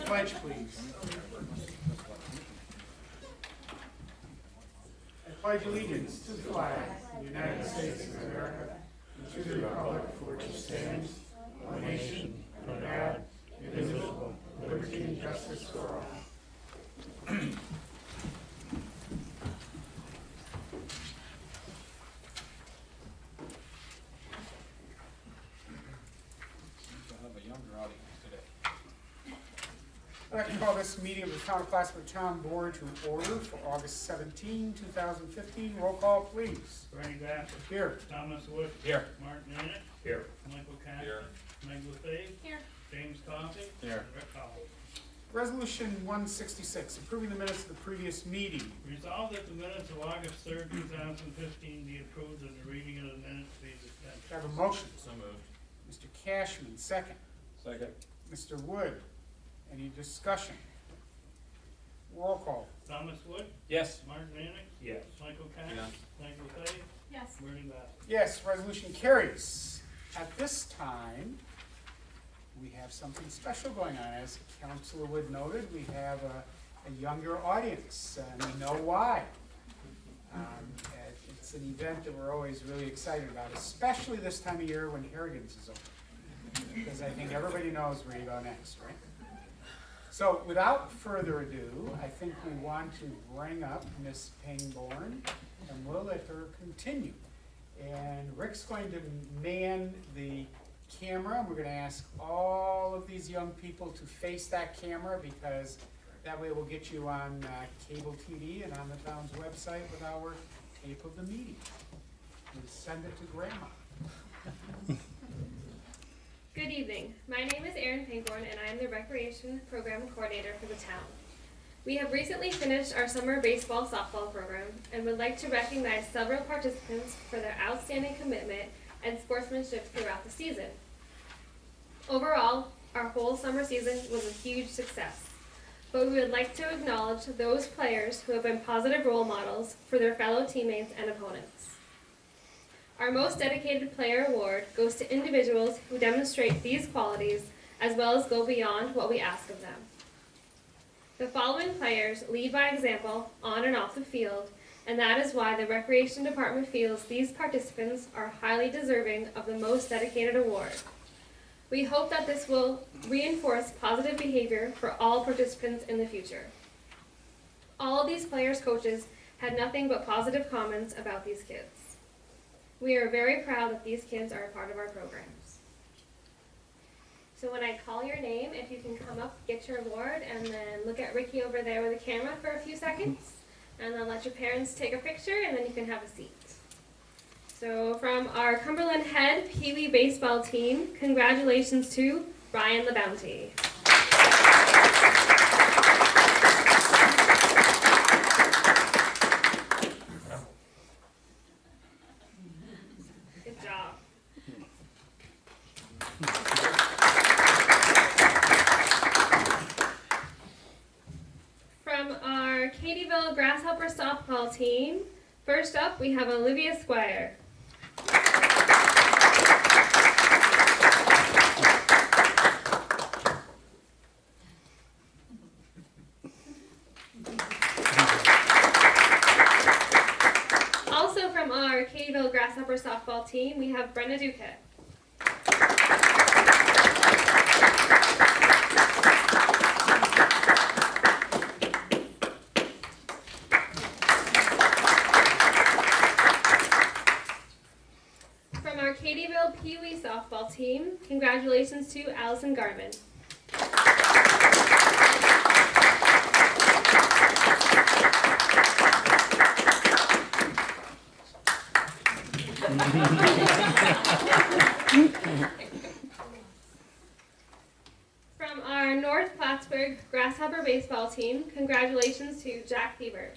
Pledge, please. I pledge allegiance to the flag of the United States of America and to the republic for which it stands, one nation, under God, indivisible, with liberty and justice for all. I'd like to call this meeting of the Town of Plattsburgh Town Board to order for August 17, 2015. Roll call, please. Bernie Bassett. Here. Thomas Wood. Here. Mark Nanick. Here. Michael Cassidy. Here. Meg LaFave. Here. James Coffey. Here. Rick Howell. Resolution 166, approving the minutes of the previous meeting. Resolved that the minutes of August 3rd, 2015 be approved and the reading of the minutes be dispensed. Do I have a motion? So moved. Mr. Cashman, second. Second. Mr. Wood, any discussion? Roll call. Thomas Wood. Yes. Mark Nanick. Yes. Michael Cassidy. Yes. Meg LaFave. Yes. Bernie Bassett. Yes, resolution carries. At this time, we have something special going on. As Councilor Wood noted, we have a younger audience, and we know why. It's an event that we're always really excited about, especially this time of year when Harrigan's is open. Because I think everybody knows where you go next, right? So without further ado, I think we want to bring up Miss Pangborn, and we'll let her continue. And Rick's going to man the camera. We're going to ask all of these young people to face that camera, because that way we'll get you on cable TV and on the town's website with our tape of the meeting. And send it to Grandma. Good evening. My name is Erin Pangborn, and I am the Recreation Program Coordinator for the town. We have recently finished our summer baseball softball program and would like to recognize several participants for their outstanding commitment and sportsmanship throughout the season. Overall, our whole summer season was a huge success, but we would like to acknowledge those players who have been positive role models for their fellow teammates and opponents. Our Most Dedicated Player Award goes to individuals who demonstrate these qualities as well as go beyond what we ask of them. The following players lead by example on and off the field, and that is why the Recreation Department feels these participants are highly deserving of the Most Dedicated Award. We hope that this will reinforce positive behavior for all participants in the future. All of these players' coaches had nothing but positive comments about these kids. We are very proud that these kids are a part of our programs. So when I call your name, if you can come up, get your award, and then look at Ricky over there with the camera for a few seconds, and then let your parents take a picture, and then you can have a seat. So from our Cumberland Head Pee Wee baseball team, congratulations to Ryan LaBounty. Good job. From our Katyville Grasshopper softball team, first up we have Olivia Squire. Also from our Katyville Grasshopper softball team, we have Brenda Duquette. From our Katyville Pee Wee softball team, congratulations to Allison Garman. From our North Plattsburgh Grasshopper baseball team, congratulations to Jack Hebert.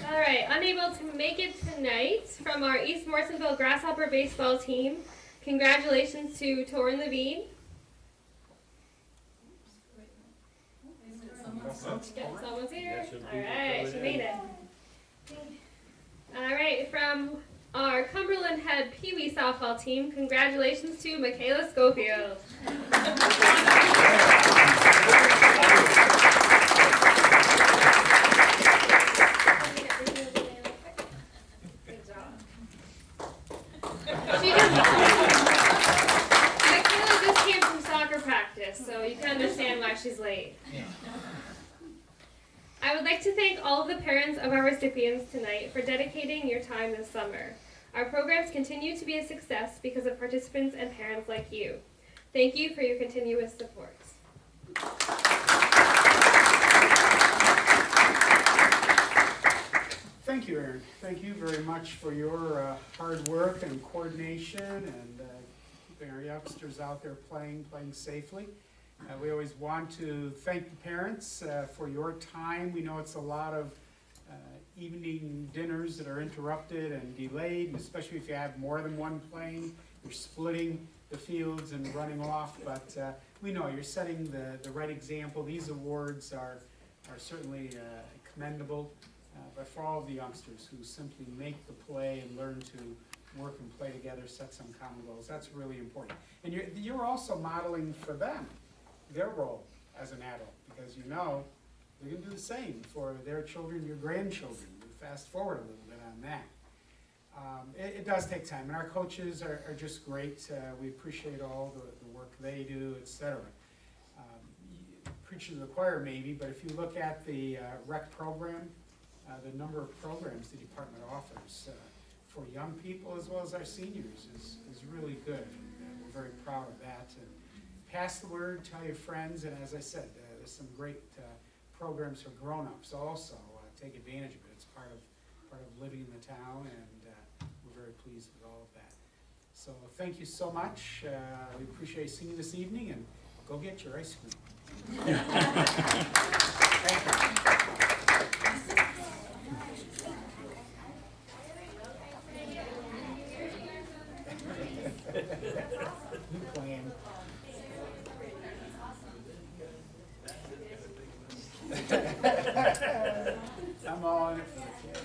All right, unable to make it tonight, from our East Morrisonville Grasshopper baseball team, congratulations to Torrin Levine. Good, someone's here. That should be All right, covered she in. made it. All right, from our Cumberland Head Pee Wee softball team, congratulations to Michaela Schofield. Good job. Michaela just came from soccer practice, so you can understand why she's late. I would like to thank all of the parents of our recipients tonight for dedicating your time this summer. Our programs continue to be a success because of participants and parents like you. Thank you for your continuous support. Thank you, Erin. Thank you very much for your hard work and coordination and keeping our youngsters out there playing safely. We always want to thank the parents for your time. We know it's a lot of evening dinners that are interrupted and delayed, especially if you have more than one playing. You're splitting the fields and running off, but we know you're setting the right example. These awards are certainly commendable, but for all of the youngsters who simply make the play and learn to work and play together, set some common goals, that's really important. And you're also modeling for them their role as an adult, because you know they're going to do the same for their children, your grandchildren. We fast forward a little bit on that. It does take time, and our coaches are just great. We appreciate all the work they do, etc. Preaching to the choir maybe, but if you look at the rec program, the number of programs the department offers for young people as well as our seniors is really good. And we're very proud of that. And pass the word, tell your friends, and as I said, there's some great programs for grown-ups also. Take advantage of it. It's part of living in the town, and we're very pleased with all of that. So thank you so much. We appreciate seeing you this evening, and go get your ice cream. Thank you. Good plan. I'm all in it for the kids.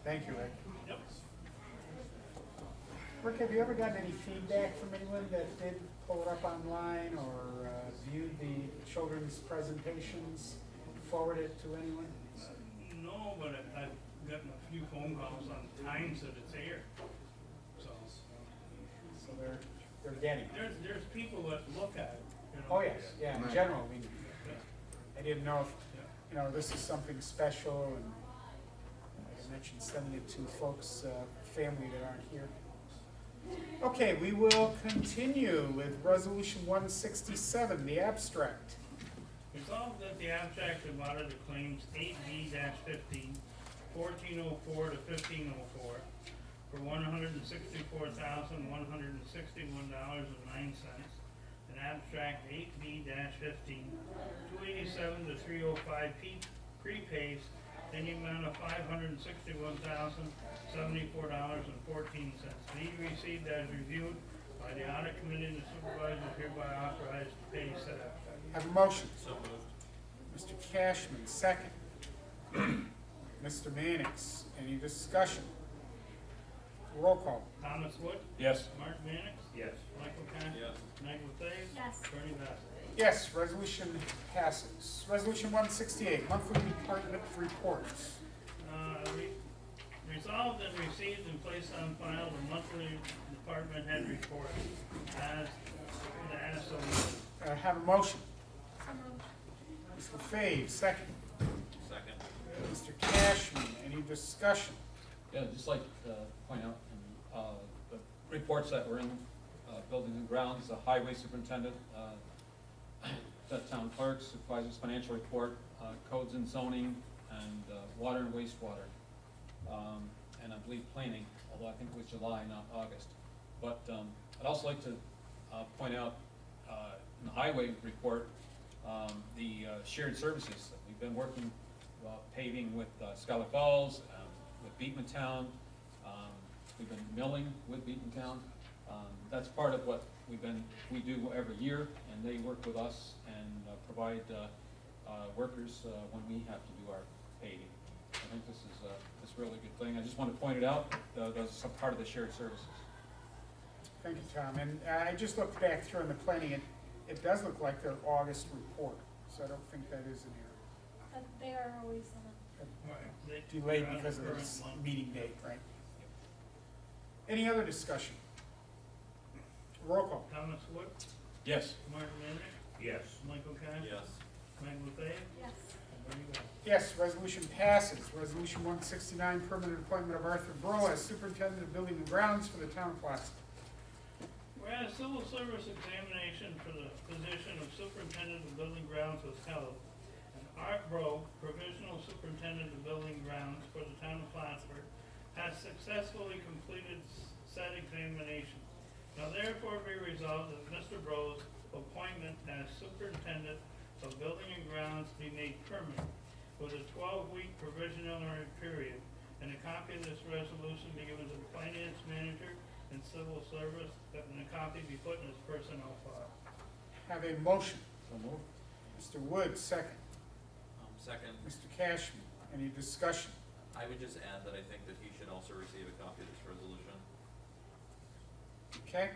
Thank you, Rick. Yep. Rick, have you ever gotten any feedback from anyone that did pull it up online or viewed the children's presentations, forward it to anyone? No, but I've gotten a few phone calls on times that it's aired. So So they're getting it. there's people that look at it. You know. Oh, yes, yeah, in general, we, Yeah. I didn't know if, you know, this is something special, and like I mentioned, sending it to folks, family that aren't here. Okay, we will continue with Resolution 167, the abstract. Resolved that the abstract of audit of claims 8B-15, 1404 to 1504 for $164,161.09. And abstract 8B-15, 287 to 305 prepays in the amount of $561,074.14. Be received as reviewed by the audit committee, and the supervisor is hereby authorized to pay said abstract. Have a motion. So moved. Mr. Cashman, second. Mr. Mannix, any discussion? Roll call. Thomas Wood, Yes. Mark Mannix, Yes. Michael Con. Yes. Michael Thays. Yes. Bernie Bassett. Yes, resolution passes. Resolution 168, monthly department reports. Resolved and received and placed on file the monthly department head report as so noted. Have a motion. Mr. Fave, second. Second. Mr. Cashman, any discussion? Yeah, just like to point out, the reports that were in buildings and grounds, the highway superintendent, the town clerk, supervisor's financial report, codes and zoning, and water and wastewater. And I believe planning, although I think it was July, not August. But I'd also like to point out in the highway report, the shared services. We've been working paving with Scholar Falls, with Beekman Town. We've been milling with Beekman Town. That's part of what we do every year, and they work with us and provide workers when we have to do our paving. I think this is a really good thing. I just want to point it out, that's some part of the shared services. Thank you, Tom. And I just looked back through in the planning, it does look like their August report, so I don't think that is in here. They are always Delayed They're on because the of current this one. meeting date, right? Any other discussion? Roll call. Thomas Wood, Yes. Martin Minick, Yes. Michael Cash. Yes. Mike LaFave, yes. and Bernie Dorchenez. Yes, resolution passes. Resolution 169, permanent appointment of Arthur Burrow as superintendent of building and grounds for the town of Plattsburgh. Whereas civil service examination for the position of superintendent of building grounds was held, and Art Bro, provisional superintendent of building grounds for the town of Plattsburgh, has successfully completed said examination. Now therefore be resolved that Mr. Bro's appointment as superintendent of building and grounds be made permanent with a 12-week provisionary period, and a copy of this resolution be given to the finance manager and civil service, and a copy be put in his personnel file. Have a motion. So moved. Mr. Wood, second. Second, Mr. Cashman, any discussion? I would just add that I think that he should also receive a copy of this resolution. Okay?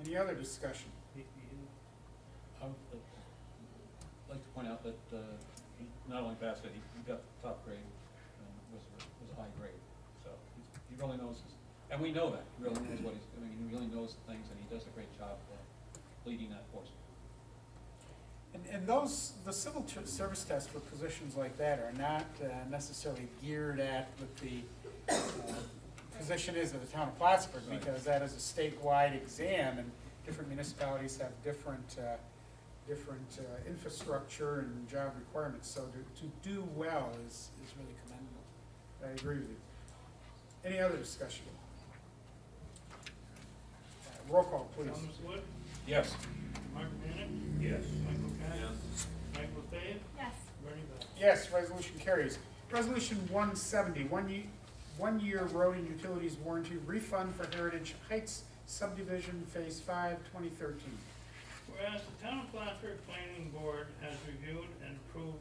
Any other discussion? I would like to point out that he not only passed it, he got top grade and was a high grade. So he really knows his, and we know that, he really knows what he's doing, he really knows things, and he does a great job leading that force. And the civil service tests for positions like that are not necessarily geared at what the position is of the town of Plattsburgh, Right. because that is a statewide exam, and different municipalities have different infrastructure and job requirements, so to do well is really commendable. I agree with you. Any other discussion? Roll call, please. Thomas Wood, Yes. Martin Minick, Yes. Michael Cash. Yes. Mike LaFave, Yes. Bernie Dorchenez. Yes, resolution carries. Resolution 170, one-year road and utilities warranty refund for Heritage Heights subdivision, Phase 5, 2013. Whereas the town of Plattsburgh Planning Board has reviewed and approved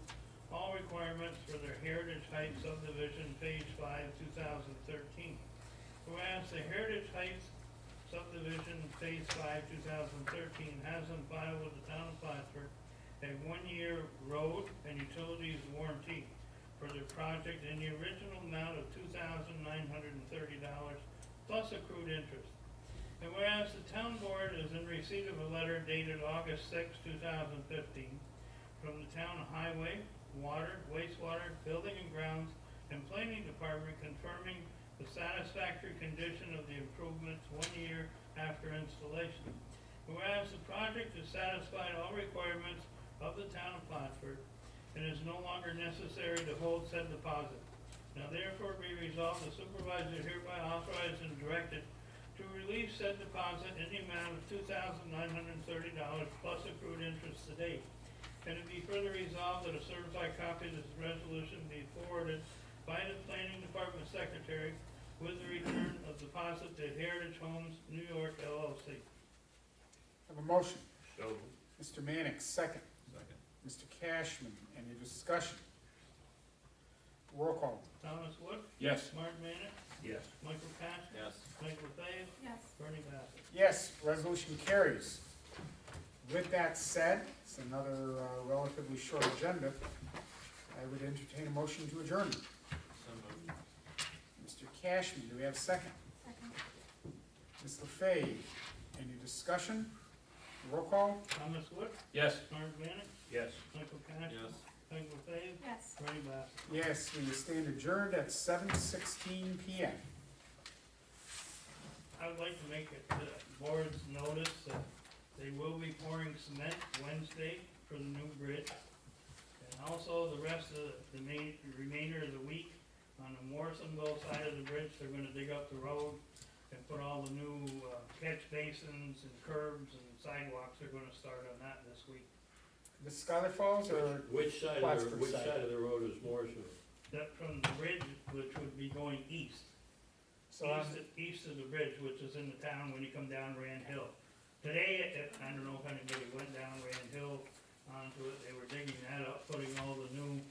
all requirements for their Heritage Heights subdivision, Phase 5, 2013. Whereas the Heritage Heights subdivision, Phase 5, 2013 has on file with the town of Plattsburgh a one-year road and utilities warranty for the project in the original amount of $2,930 plus accrued interest. And whereas the town board is in receipt of a letter dated August 6, 2015, from the town highway, water, wastewater, building and grounds, and planning department confirming the satisfactory condition of the improvements 1 year after installation. Whereas the project has satisfied all requirements of the town of Plattsburgh and is no longer necessary to hold said deposit. Now therefore be resolved, the supervisor hereby authorized and directed to release said deposit in the amount of $2,930 plus accrued interest to date. And it be further resolved that a certified copy of this resolution be forwarded by the planning department secretary with the return of deposit to Heritage Homes, New York LLC. Have a motion. So. Mr. Mannix, second. Second. Mr. Cashman, any discussion? Roll call. Thomas Wood, Yes. Martin Minick, Yes. Michael Cash, Yes. Mike LaFave, Yes. Bernie Bassett. Yes, resolution carries. With that said, it's another relatively short agenda. I would entertain a motion to adjourn. So moved. Mr. Cashman, do we have a second? Second. Ms. LaFave, any discussion? Roll call? Thomas Wood, Yes. Martin Minick, Yes. Michael Cash, Yes. Mike LaFave, Yes. Bernie Bassett. Yes, we stand adjourned at 7:16 PM. I would like to make it the board's notice that they will be pouring cement Wednesday for the new bridge. And also the rest of the remainder of the week, on the Morrisonville side of the bridge, they're gonna dig up the road and put all the new catch basins and curbs and sidewalks. They're gonna start on that this week. The Schuyler Falls or Which side Plattsburgh which side? side of the road is Morrisonville? That from the bridge, which would be going east. So, east of the bridge, which is in the town when you come down Rand Hill. Today, I don't know if anybody went down Rand Hill onto it, they were digging that up, putting all the new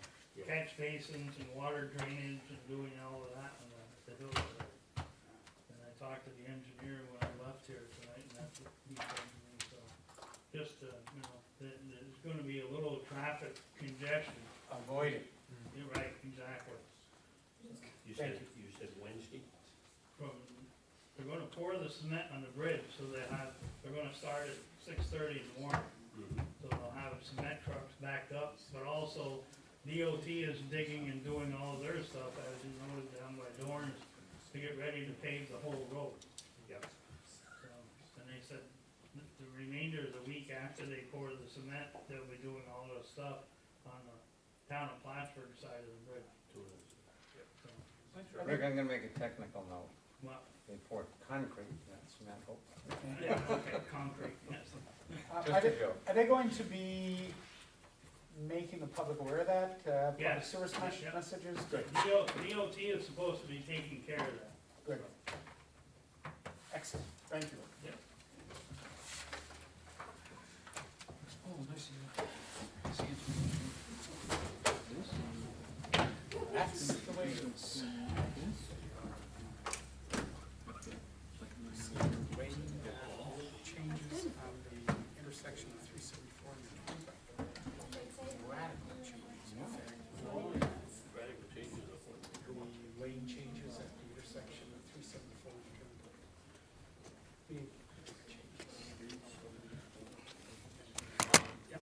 catch basins and water drainage and doing all of that on the hill there. And I talked to the engineer when I left here tonight, and that's what he said to me, so. Just, you know, there's gonna be a little traffic congestion. avoid it. You're right, exactly. You Thank said, you said Wednesday? From, they're gonna pour the cement on the bridge, so they're gonna start at 6:30 in the morning. So they'll have cement trucks backed up, but also DOT is digging and doing all their stuff, as you noted, down by Dorns, to get ready to pave the whole road. Yep. So, and they said the remainder of the week after they pour the cement, they'll be doing all the stuff on the town of Plattsburgh side of the bridge. So, Rick, I'm gonna make a technical note. well, They poured concrete, not cement. Oh, yeah, okay, concrete, yes. Are they going to be making the public aware of that, public Yes. service Yeah. messages? Good, DOT is supposed to be taking care of that. good. Excellent, thank you. Yep.